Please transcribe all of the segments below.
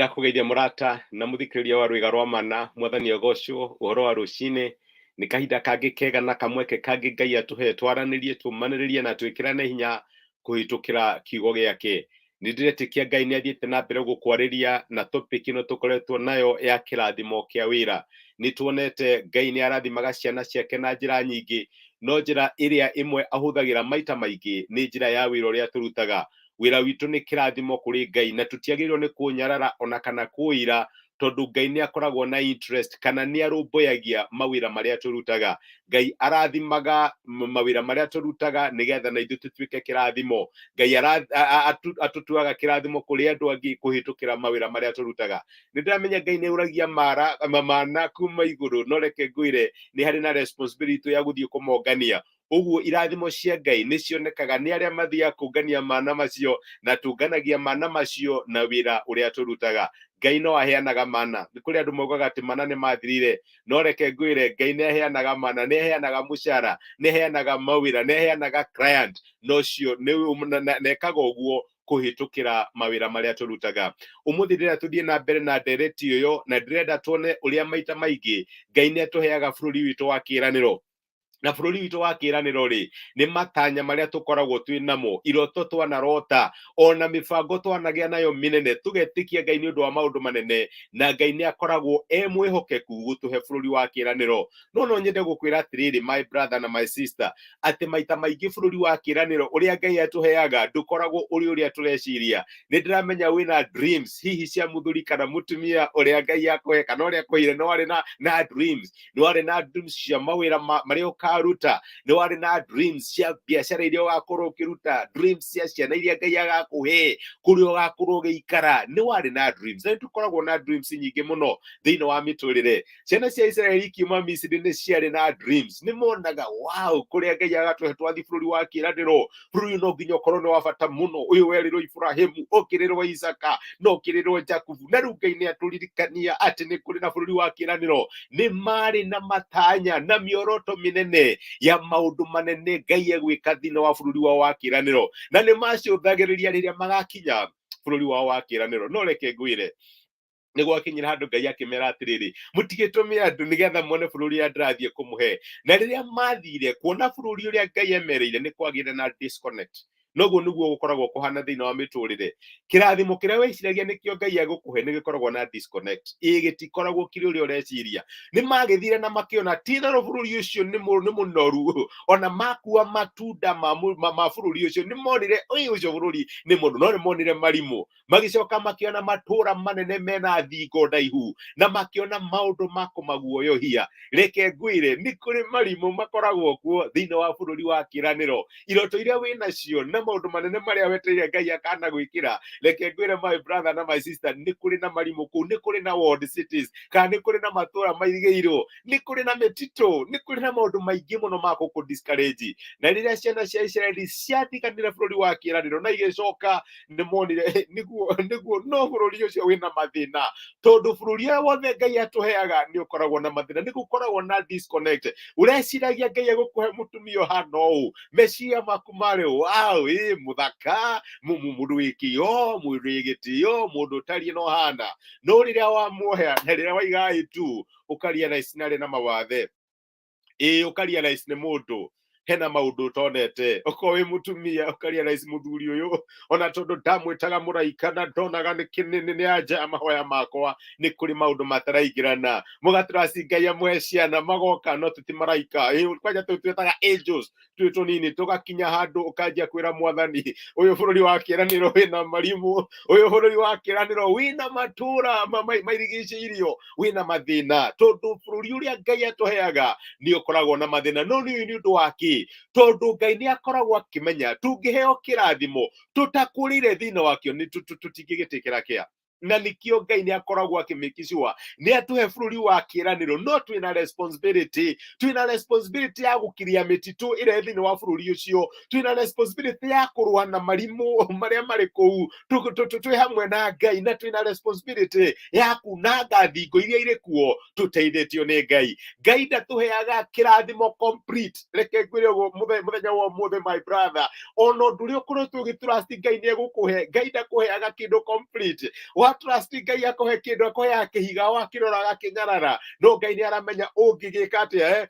Nĩndakũgeithia mũrata na mũthikĩrĩria wa rwĩga rwa mana mwathani agocwo ũhoro wa rũcinĩ nĩ kahinda kangĩ kega na kamweke kangĩ Ngai atũhe twaranĩrie tũmanĩrĩrie na twĩkĩrane hinya kũhĩtũkĩra kiugo gĩake. Nĩndĩretĩkia Ngai nĩathiĩte na mbere gũkwarĩria na topic ĩno tũkoretwo nayo ya kĩrathimo kĩa wĩra. Nĩtuonete Ngai nĩarathimaga ciana ciake na njĩra nyingĩ, no njĩra ĩrĩa ĩmwe ahũthagĩra maita maingĩ nĩ njĩra ya wĩra ũrĩa tũrutaga. Wĩra witũ nĩ kĩrathimo kũrĩ Ngai na tũtiagĩrĩirwo nĩ kũnyarara ona kana kũira, tondũ Ngai nĩakoragwo na interest kana nĩarũmbũyagia mawĩra marĩa tũrutaga. Ngai arathimaga mawĩra marĩa tũrutaga nĩgetha na ithuĩ tũtuĩke kĩrathimo. Ngai atũtuaga kĩrathimo kũrĩ andũ angĩ kũhĩtũkĩra mawĩra marĩa tũrutaga. Nĩndĩramenya Ngai nĩũragia mana kuma igũrũ, no reke ngwĩre nĩ harĩ na responsibility ya gũthiĩ kũmongania. Ũguo irathimo cia Ngai nĩcionekaga nĩ arĩa mathiaga kũngania mana macio, na tũnganagia mana macio na wĩra ũrĩa tũrutaga. Ngai no aheanaga mana. Nĩ kũrĩ andũ maugaga atĩ mana nĩmathirire, no reke ngwĩre Ngai nĩaheanaga mana, nĩaheanaga mũcara, nĩaheanaga mawĩra, nĩaheanaga client, no cio nekaga ũguo kũhĩtũkĩra mawĩra marĩa tũrutaga. Ũmũthĩ ndĩrenda tũthiĩ na mbere na ndereti ũyũ, na ndĩrenda tuone ũrĩa maita maingĩ Ngai nĩatũheaga bũrũri witũ wa kĩĩranĩro. Na bũrũri witũ wa kĩĩranĩro rĩ, nĩ matanya marĩa tũkoragwo twĩ namo, iroto twanarota, ona mĩbango twanagĩa nayo mĩnene, tũgetĩkia Ngai nĩ ũndũ wa maũndũ manene, na Ngai nĩakoragwo mwĩhokeku gũtũhe bũrũri wa kĩĩranĩro. No nyende gũkwĩra atĩrĩrĩ, my brother na my sister, atĩ maita maingĩ bũrũri wa kĩĩranĩro ũrĩa Ngai atũheaga ndũkoragwo ũrĩ ũrĩa tũreciria. Nĩndĩramenya wĩna dreams hihi cia mũthuri kana mũtumia ũrĩa Ngai akũhe kana ũrĩa akwĩire, no warĩ na dreams, no warĩ na dreams cia mawĩra marĩa ruta, nĩ warĩ na dreams cia biacara iria ũgakorwo ũkĩruta, dreams cia ciana iria Ngai agakũhe, kũrĩa ũgakorwo ũgĩikara, nĩ warĩ na dreams. Na nĩtũkoragwo na dreams nyingĩ mũno thĩinĩ wa mĩtũrĩre. Ciana cia Israeli ikiuma Misiri nĩ ciarĩ na dreams, nĩmonaga wow, kũrĩa Ngai agatũhe twathi bũrũri wa kĩĩranĩro, bũrũri no nginya ũkorwo nĩ wa bata mũno, ũyũ werĩrwo Ibrahimu, ũkĩrĩrwo Isaka, no ũkĩrĩrwo Jakubu, na rĩu Ngai nĩatũririkania atĩ nĩ kũrĩ na bũrũri wa kĩĩranĩro. Nĩ marĩ na matanya na mĩoroto mĩnene ya maũndũ manene Ngai egwĩka thĩinĩ wa bũrũri wao wa kĩĩranĩro, na nĩmacũthagĩrĩria rĩrĩa magakinya bũrũri wao wa kĩĩranĩro. No reke ngwĩre nĩ gwakinyĩra handũ Ngai akĩmera atĩrĩrĩ, mũtigĩtũme andũ nĩgetha mone bũrũri ũrĩa ndĩrathiĩ kũmũhe. Na rĩrĩa mathire kuona bũrũri ũrĩa Ngai emereire, nĩ kwagĩire na disconnect. Noguo nĩguo gũkoragwo kũhana thĩinĩ wa mĩtũrĩre. Kĩrathimo kĩrĩa weciragia nĩkĩo Ngai egũkũhe nĩgĩkoragwo na disconnect. Gĩtikoragwo kĩrĩ ũrĩa ũreciria. Nĩmagĩthire na makĩona ti-itherũ bũrũri ũcio nĩ mũnoru, ona makua matunda ma bũrũri ũcio nĩmonire ũcio bũrũri nĩ mũnoru, no nĩmonire marimũ. Magĩcoka makĩona matũũra manene mena thingo ndaihu, na makĩona maũndũ ma kũmaguoyohia. Reke ngwĩre nĩ kũrĩ marimũ makoragwo kuo thĩinĩ wa bũrũri wa kĩĩranĩro. Iroto iria wĩnacio na maũndũ manene marĩa wetereire Ngai akana gwĩkĩra, reke ngwĩre my brother na my sister, nĩ kũrĩ na marimũ kũu, nĩ kũrĩ na walled cities, kana nĩ kũrĩ na matũũra mairigĩirwo, nĩ kũrĩ na mĩtitũ, nĩ kũrĩ na maũndũ maingĩ mũno ma gũkũ discourage. Na rĩrĩa ciana cia Israeli ciathiganire bũrũri wa kĩĩranĩro na igĩcoka, nĩmonire nĩguo no bũrũri ũcio wĩna mathĩna, tondũ bũrũri ũrĩa wothe Ngai atũheaga nĩ ũkoragwo na mathĩna, nĩ gũkoragwo na disconnect. Ũreciragia Ngai egũkũhe mũtumia ũhana ũũ, meciria maku marĩ wow, mũthaka, mũndũ wĩ kĩo, mũndũ wĩ gĩtĩo, mũndũ ũtariĩ na ũhana, no rĩrĩa wamuoya na rĩrĩa waiga tu ũkarealize narĩ na mawathe, ũkarealize nĩ mũndũ hena maũndũ ũtonete. Okorwo wĩ mũtumia ũkarealize mũthuri ũyũ, ona tondũ ndamwĩtaga mũraika na ndonaga nĩ anja mahoya makwa, nĩ kũrĩ maũndũ mataraingĩrana. Mũgatrust Ngai amũhe ciana, magoka no tũti maraika, kwanja twĩtaga angels, twĩ tũnini, tũgakinya handũ ũkanjia kwĩra Mwathani, ũyũ bũrũri wa kĩĩranĩro wĩna marimũ, ũyũ bũrũri wa kĩĩranĩro wĩna matũũra mairigicĩirio, wĩna mathĩna, tondũ bũrũri ũrĩa Ngai atũheaga nĩ ũkoragwo na mathĩna. No nĩ ũndũ wake, tondũ Ngai nĩakoragwo akĩmenya tũngĩheo kĩrathimo tũtakũrĩire thĩinĩ wakĩo tũtingĩgĩtĩkĩra kĩa. Na nĩkĩo Ngai nĩakoragwo akĩ-make sure nĩatũhe bũrũri wa kĩĩranĩro, no twĩna responsibility ya gũkiria mĩtitũ ĩrĩa thĩinĩ wa bũrũri ũcio, twĩna responsibility ya kũrũa na marimũ marĩa marĩ kũu, twĩ hamwe na Ngai, na twĩna responsibility ya kunanga thingo iria irĩ kuo tũteithĩtio nĩ Ngai. Ngai ndatũheaga kĩrathimo complete. Reke ngwĩre mũthenya wa ũmũthĩ my brother, ona ũndũ ũrĩa ũkoretwo ũgĩtrust Ngai nĩegũkũhe, Ngai ndakũheaga kĩndũ complete. wa trust Ngai akũhe kĩndũ akũhe kĩhiga wakĩroraga kĩnyarara no Ngai nĩ aramenya ũngĩgĩka atĩa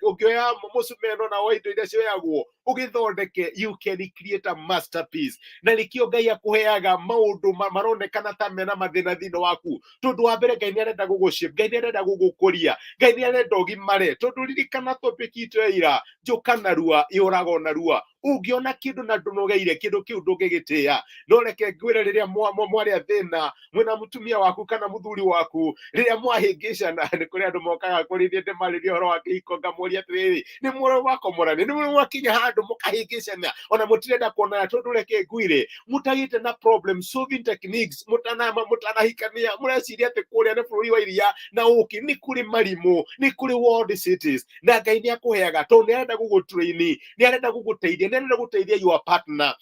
ũngĩoya mũcumeno na indo iria cioyagwo ũgĩthondeke you can create a masterpiece na nĩkĩo Ngai akũheaga maũndũ maronekana ta mena mathĩna thĩinĩ waku tondũ wa mbere Ngai nĩ arenda gũgũcape Ngai nĩ arenda gũgũkũria Ngai nĩ arenda ũgimare tondũ ririkana topic itũ ya ira njoka narua yũraga narua ũngĩona kĩndũ na ndũnogeire kĩndũ kĩu ndũngĩgĩtĩa no reke ngwĩre rĩrĩa mwarĩa thĩna mwĩna mũtumia waku kana mũthuri waku rĩrĩa mwahĩngĩcana nĩ kũrĩ andũ mokaga kũrĩ niĩ ndĩmarĩrie ũhoro wa kĩhiko ngamoria atĩrĩrĩ nĩ mũrĩ wakomorania nĩ mũrĩ mwakinya handũ mũkahĩngĩcana ona mũtirenda kuonana tondũ reke ngwĩre mũtagĩte na problem solving techniques mũtanahikania mũreciria atĩ kũrĩa nĩ bũrũri wa iria na ũkĩ nĩ kũrĩ marimũ nĩ kũrĩ world cities na Ngai nĩ akũheaga tondũ nĩ arenda gũgũtrain nĩ arenda gũgũteithia nĩ arenda gũteithia your partner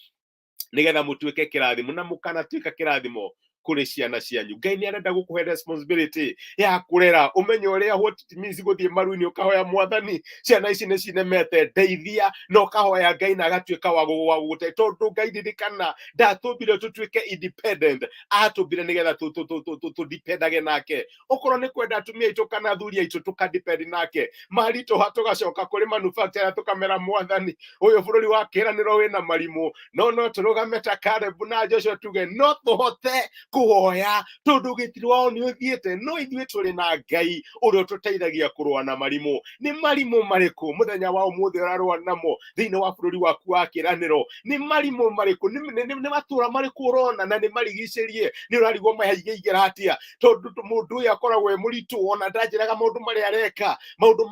nigetha mũtuĩke kĩrathimo na mũkanatuĩka kĩrathimo kũrĩ ciana cianyu Ngai nĩ arenda gũkũhe responsibility ya kũrera ũmenye ũrĩa what it means gũthiĩ maru-inĩ ũkahoya mwathani ciana ici nĩ cinemete ndeithia na ũkahoya Ngai na agatuĩka wa gũgũteithia tondũ Ngai ndirikana ndatũmbire tũtuĩke independent atũmbire nigetha tũdependage nake okorwo nĩ kwenda atumia aitũ kana athuri aitũ tũkadepend nake maritũha tũgacoka kũrĩ manufacturer tũkamera mwathani ũyũ bũrũri wa kĩĩranĩro wĩna marimũ no tũrũgame ta Caleb na Joshua tuge no tũhote kũhoya tondũ gĩtiri wao nĩ ũthiĩte no ithuĩ tũrĩ na Ngai ũrĩa ũtũteithagia kũrũa na marimũ nĩ marimũ marĩkũ mũthenya wa ũmũthĩ ũrarũa namo thĩinĩ wa bũrũri waku wa kĩĩranĩro nĩ marimũ marĩkũ nĩ matũra marĩkũ ũrona na nĩ marigicĩrie nĩ ũrarigwo mahaigĩigĩra atĩa tondũ mũndũ ũyũ akoragwo e mũritũ ona ndanjĩraga maũndũ marĩa areka maũndũ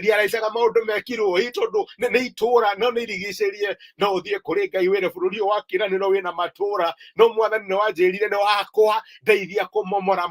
riaraicaga maũndũ mekirwo tondũ nĩ itũra no nĩ irigicĩrie no ũthiĩ kũrĩ Ngai wĩre bũrũri wa kĩĩranĩro wĩna matũra no mwathani nĩ wanjĩrire nĩ wakwa ndeithia kũmomora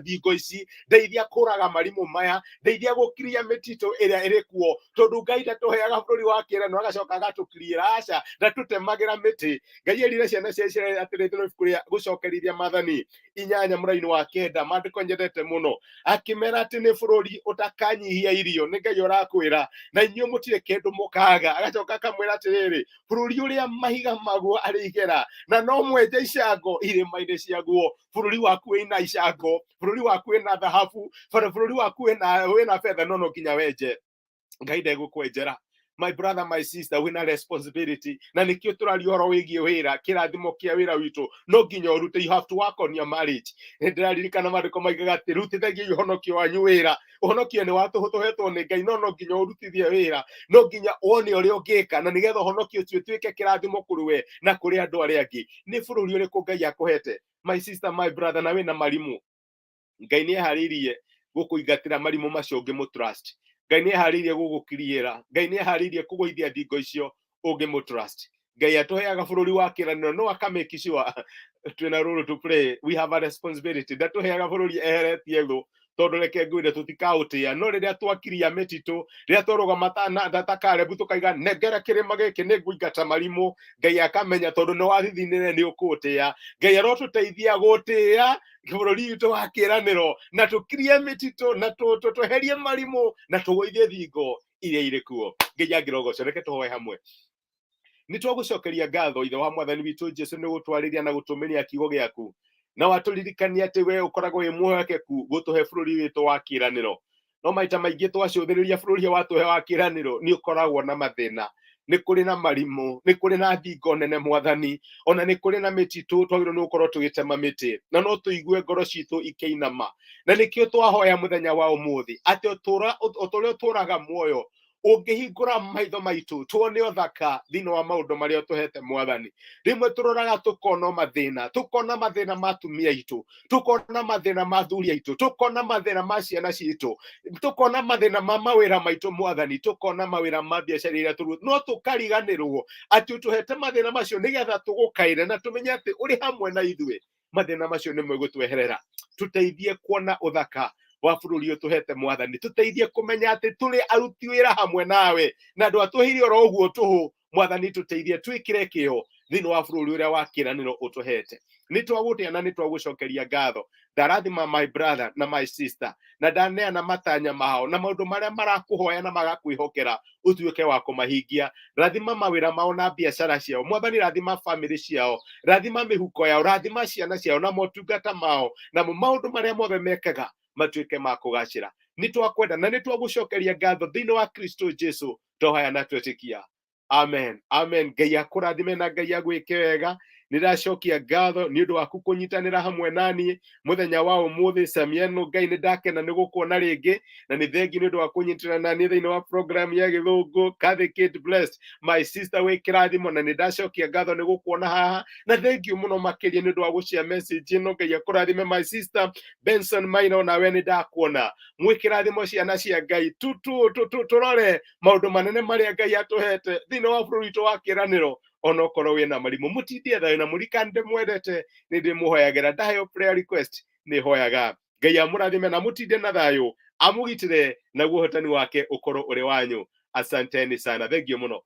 thingo ici ndeithia kũraga marimũ maya ndeithia gũkiria mĩtitũ ĩrĩa ĩrĩ kuo tondũ Ngai ndatũheaga bũrũri wa kĩĩranĩro agacoka agatũkiriĩra aca ndatũtemagĩra mĩtĩ Ngai erire ciana cia Isiraeli atĩrĩ kũrĩa gũcokerithia Maathani 8 mũraini wa 9 maandĩko nyendete mũno akĩmera atĩ nĩ bũrũri ũtakanyihia irio nĩ Ngai ũrakwĩra na inyuĩ mũtirĩ kĩndũ mũkaga agacoka akamwĩra atĩrĩrĩ bũrũri ũrĩa mahiga maguo arĩ igera na no mwenje icango irĩma-inĩ ciaguo bũrũri waku wĩna icango bũrũri waku wĩna thahabu bũrũri waku wĩna betha no nginya wenje Ngai ndegũkwenjera my brother my sister wĩna responsibility na nĩkĩo tũraria ũhoro wĩgiĩ wĩra kĩrathimo kĩa wĩra witũ no nginya ũrute you have to work on your marriage ndĩraririkana maandĩko maigaga atĩ rutithagia ũhonokio wanyu wĩra ũhonokio nĩ watũhetwo nĩ Ngai no nginya ũrutithie wĩra no nginya wone ũrĩa ũngĩka na nĩgetha ũhonokio ũcio ũtuĩke kĩrathimo kũrĩ we na kũrĩ andũ arĩa angĩ nĩ bũrũri ũrĩkũ Ngai akũhete my sister my brother na wĩna marimũ Ngai nĩ eharĩirie gũkũingatĩra marimũ macio ũngĩmũtrust Ngai nĩ eharĩirie gũgũkiriĩra Ngai nĩ eharĩirie kũgũithia thingo icio ũngĩmũtrust Ngai atũheaga bũrũri wa kĩĩranĩro no akamake sure twĩna rũrũ to play we have a responsibility ndatũheaga bũrũri eheretie thũ tondũ reke ngwĩre tũtikaũtĩa no rĩrĩa twakiria mĩtitũ rĩrĩa twarũgama ta Caleb tukaiga nengera kĩrĩma gĩkĩ nĩ ngũingata marimũ Ngai akamenya tondũ nĩ wathithinire nĩ ũkũũtĩa Ngai arotũteithia gũtĩa bũrũri witũ wa kĩĩranĩro na tũkirie mĩtitũ na tweherie marimũ na tũgũithie thingo iria irĩ kuo Ngai angĩrogocwo reke tũhoe hamwe nĩ twagũcokeria ngatho ithe wa mwathani witũ Jesũ nĩ gũtwarĩria na gũtũmĩria kiugo gĩaku na watũririkania atĩ we ũkoragwo wĩ mwĩhokeku gũtũhe bũrũri witũ wa kĩĩranĩro no maita maingĩ twacũthĩrĩria bũrũri watũhe wa kĩĩranĩro nĩ ũkoragwo na mathĩna nĩ kũrĩ na marimũ nĩ kũrĩ na thingo nene mwathani ona nĩ kũrĩ na mĩtitũ twagĩrĩirwo nĩ gũkorwo tũgĩtema mĩtĩ na no tũigue ngoro citũ ikĩinama na nĩkĩo twahoya mũthenya wa ũmũthĩ atĩ ũtũrĩa ũtũraga muoyo ũngĩhingũra maitho maitũ tuone ũthaka thĩinĩ wa maũndũ marĩa ũtũhete mwathani rĩmwe tũroraga tũkona mathĩna ma atumia aitũ tũkona mathĩna ma athuri aitũ tũkona mathĩna ma ciana citũ tũkona mathĩna ma mawĩra maitũ mwathani tũkona mawĩra ma biacara iria tũrutaga no tũkariganĩrwo atĩ ũtũhete mathĩna macio nĩgetha tũgũkaire na tũmenye atĩ ũrĩ hamwe na ithuĩ mathĩna macio nĩ megũtweherera tũteithie kuona ũthaka wa bũrũri ũtũhete mwathani tũteithie kũmenya atĩ tũrĩ aruti wĩra hamwe nawe na andũ atũheire oro ũguo tũhũ mwathani tũteithie twĩkĩre kĩo thĩinĩ wa bũrũri ũrĩa wa kĩĩranĩro ũtũhete nĩ twagũtĩa na nĩ twagũcokeria ngatho. Ndarathima my brother na my sister, na ndaneana matanya mao na maũndũ marĩa marakũhoya na magakwĩhokera ũtuĩke wa kũmahingia. Rathima mawĩra mao na biacara ciao. Mwathani, rathima family ciao, rathima mĩhuko yao, rathima ciana ciao na motungata mao, na maũndũ marĩa mothe mekaga matuĩke ma kũgacĩra. Nĩ twakwenda na nĩ twagũcokeria ngatho thĩinĩ wa Kristo Jesu, tũhoya na twetĩkia. Amen. Amen. Ngai akũrathime na Ngai agwĩke wega. Nĩndacokia ngatho nĩ ũndũ waku kũnyitanĩra hamwe naniĩ mũthenya wa ũmũthĩ. Samiano, Ngai nĩndakena nĩ gũkuona rĩngĩ, na nĩ thengi nĩ ũndũ wa kũnyitanĩra naniĩ thĩinĩ wa program ya Gĩthũngũ. Kathy Kate Blessed, my sister wĩ Kĩrathimo, na nĩndacokia ngatho nĩ gũkuona haha, na thengi mũno makĩria nĩ ũndũ wa gũshare message ĩno. Ngai akũrathime my sister Benson Maina, nawe nĩndakuona. Mwĩ Kĩrathimo ciana cia Ngai, tũrore maũndũ manene marĩa Ngai atũhete thĩinĩ wa bũrũri witũ wa kĩĩranĩro. Ona okorwo wĩna marimũ, mũtindie thayũ na mũrikane ndĩmwendete, nĩ ndĩmũhoyagĩra. Ndaheo prayer request nĩ hoyaga. Ngai amũrathime na mũtindie na thayũ, amũgitĩre, naguo ũhotani wake ũkorwo ũrĩ wanyu. Asanteni sana, thengio mũno.